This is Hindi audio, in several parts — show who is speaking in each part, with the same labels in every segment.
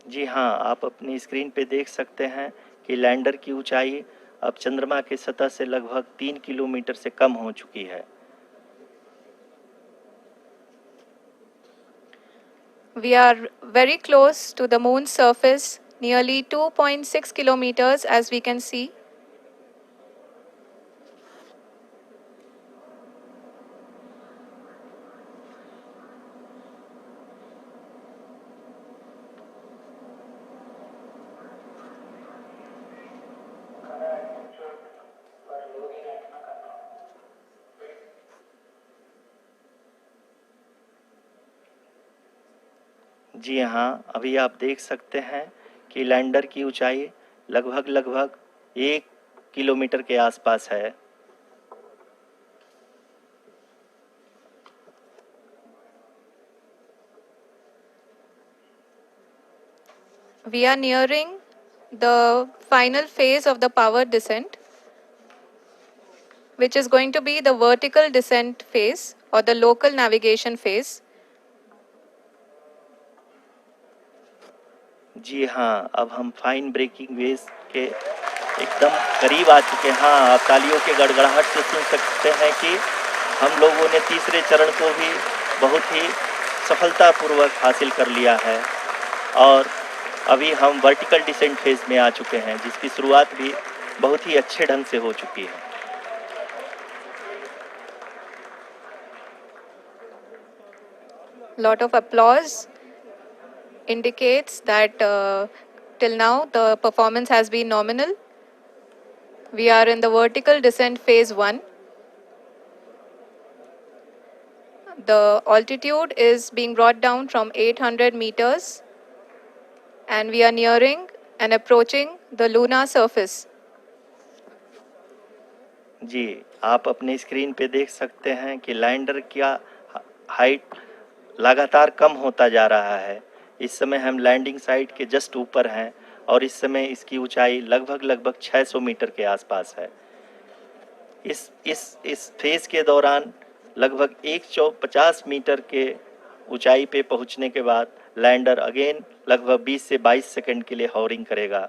Speaker 1: जी हाँ, आप अपनी स्क्रीन पे देख सकते हैं कि लैंडर की ऊंचाई अब चंद्रमा की सतह से लगभग 3 किलोमीटर से कम हो चुकी है।
Speaker 2: We are very close to the moon's surface, nearly 2.6 kilometers as we can see.
Speaker 1: जी हाँ, अभी आप देख सकते हैं कि लैंडर की ऊंचाई लगभग 1 किलोमीटर के आसपास है।
Speaker 2: We are nearing the final phase of the power descent, which is going to be the vertical descent phase or the local navigation phase.
Speaker 1: जी हाँ, अब हम फाइन ब्रेकिंग वेव्स के एकदम करीब आ चुके हैं। हाँ, आप तालियों के गड़गड़ाहट से सुन सकते हैं कि हम लोगों ने तीसरे चरण को भी बहुत ही सफलतापूर्वक हासिल कर लिया है और अभी हम वर्टिकल डिसेंट फेज में आ चुके हैं, जिसकी शुरुआत भी बहुत ही अच्छे ढंग से हो चुकी है।
Speaker 2: Lot of applause indicates that till now the performance has been nominal. We are in the vertical descent phase 1. The altitude is being brought down from 800 meters and we are nearing and approaching the lunar surface.
Speaker 1: जी, आप अपने स्क्रीन पे देख सकते हैं कि लैंडर का हाइट लगातार कम होता जा रहा है। इस समय हम लैंडिंग साइट के जस्ट ऊपर हैं और इस समय इसकी ऊंचाई लगभग 600 मीटर के आसपास है। इस फेज के दौरान लगभग 150 मीटर के ऊंचाई पे पहुंचने के बाद लैंडर अगेन लगभग 20 से 22 सेकंड के लिए हॉवरिंग करेगा।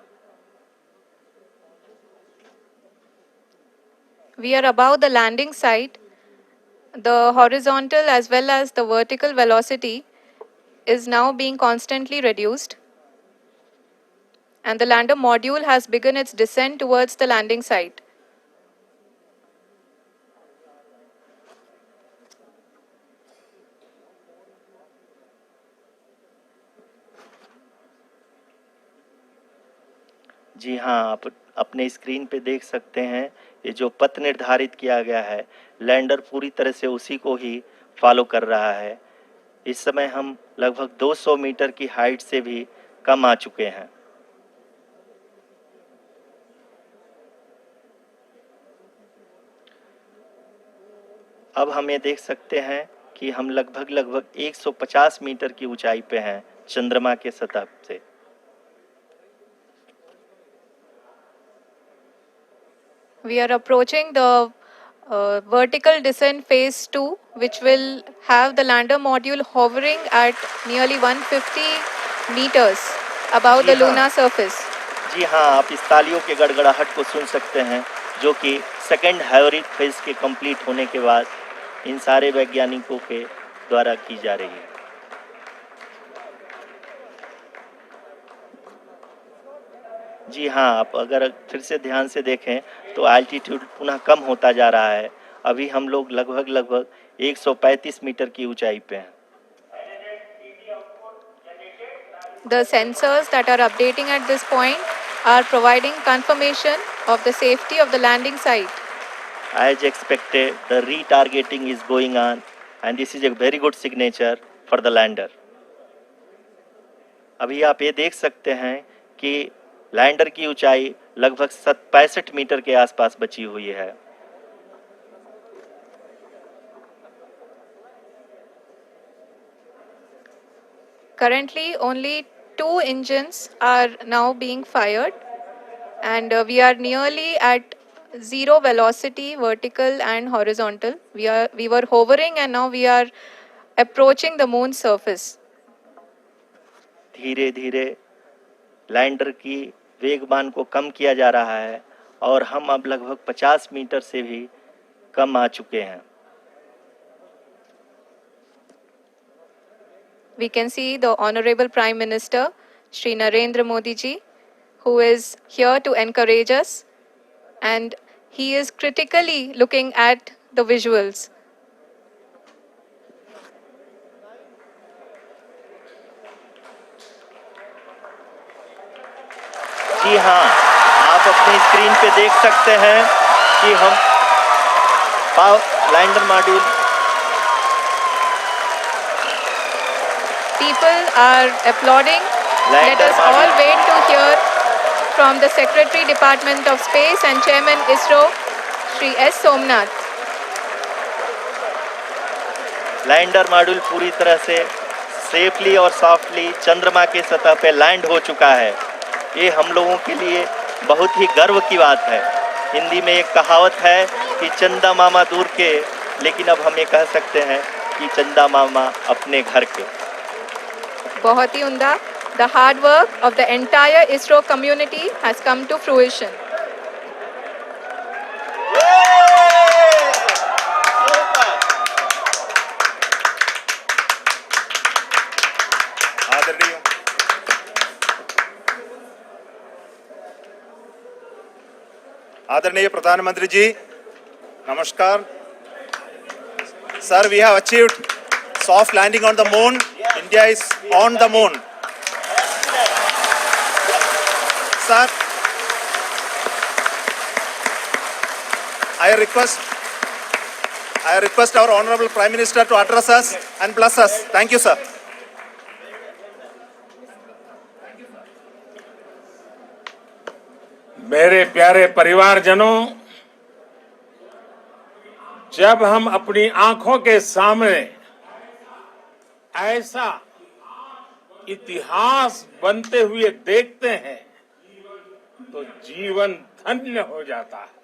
Speaker 2: We are above the landing site. The horizontal as well as the vertical velocity is now being constantly reduced. And the lander module has begun its descent towards the landing site.
Speaker 1: जी हाँ, आप अपने स्क्रीन पे देख सकते हैं ये जो पथ निर्धारित किया गया है, लैंडर पूरी तरह से उसी को ही फॉलो कर रहा है। इस समय हम लगभग 200 मीटर की हाइट से भी कम आ चुके हैं। अब हम ये देख सकते हैं कि हम लगभग 150 मीटर की ऊंचाई पे हैं चंद्रमा के सतह से।
Speaker 2: We are approaching the vertical descent phase 2, which will have the lander module hovering at nearly 150 meters above
Speaker 1: ji
Speaker 2: the
Speaker 1: हाँ,
Speaker 2: lunar surface.
Speaker 1: जी हाँ, आप इस तालियों के गड़गड़ाहट को सुन सकते हैं, जो कि सेकेंड हाइब्रिड फेज के कंप्लीट होने के बाद इन सारे वैज्ञानिकों के द्वारा की जा रही है। जी हाँ, आप अगर फिर से ध्यान से देखें तो एल्टीट्यूड पुनः कम होता जा रहा है। अभी हम लोग लगभग 135 मीटर की ऊंचाई पे हैं।
Speaker 2: The sensors that are updating at this point are providing confirmation of the safety of the landing site.
Speaker 1: As expected, the retargeting is going on and this is a very good signature for the lander. अभी आप ये देख सकते हैं कि लैंडर की ऊंचाई लगभग 65 मीटर के आसपास बची हुई है।
Speaker 2: Currently, only 2 engines are now being fired, and we are nearly at zero velocity, vertical and horizontal. We were hovering, and now we are approaching the moon's surface.
Speaker 1: धीरे धीरे लैंडर की वेगमान को कम किया जा रहा है और हम अब लगभग 50 मीटर से भी कम आ चुके हैं।
Speaker 2: We can see the Honorable Prime Minister, Shri Narendra Modi ji, who is here to encourage us, and he is critically looking at the visuals.
Speaker 1: जी हाँ, आप अपनी स्क्रीन पे देख सकते हैं कि हम lander module
Speaker 2: People are applauding. Let
Speaker 1: Lander
Speaker 2: us all
Speaker 1: module.
Speaker 2: wait to hear from the Secretary Department of Space and Chairman ISRO, Shri S. Somnath.
Speaker 1: Lander module पूरी तरह से सेफली और सॉफ्टली चंद्रमा के सतह पे लैंड हो चुका है। ये हम लोगों के लिए बहुत ही गर्व की बात है। हिंदी में एक कहावत है कि चंदा मामा दूर के, लेकिन अब हम ये कह सकते हैं कि चंदा मामा अपने घर के।
Speaker 2: बहुत ही उम्दा. The hard work of the entire ISRO community has come to fruition.
Speaker 3: आदरणीय प्रधानमंत्री जी, नमस्कार. Sir, we have achieved soft landing on the moon. India is on the moon. Sir, I request our Honorable Prime Minister to address us and bless us. Thank you, sir.
Speaker 4: मेरे प्यारे परिवारजनों, जब हम अपनी आंखों के सामने ऐसा इतिहास बनते हुए देखते हैं तो जीवन धन्य हो जाता है।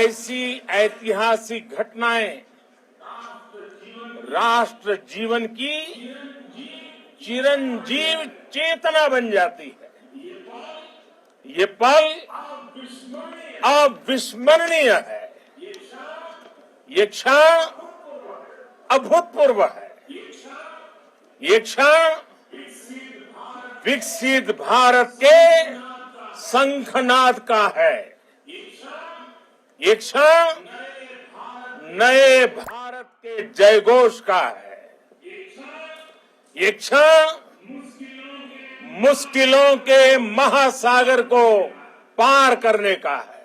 Speaker 4: ऐसी ऐतिहासिक घटनाएं राष्ट्र जीवन की चिरंजीव चेतना बन जाती है। ये पल अविस्मरणीय है। ये क्षण अभूतपूर्व है। ये क्षण विकसित भारत के शंखनाद का है। ये क्षण नए भारत के जयघोष का है। ये क्षण मुश्किलों के महासागर को पार करने का है।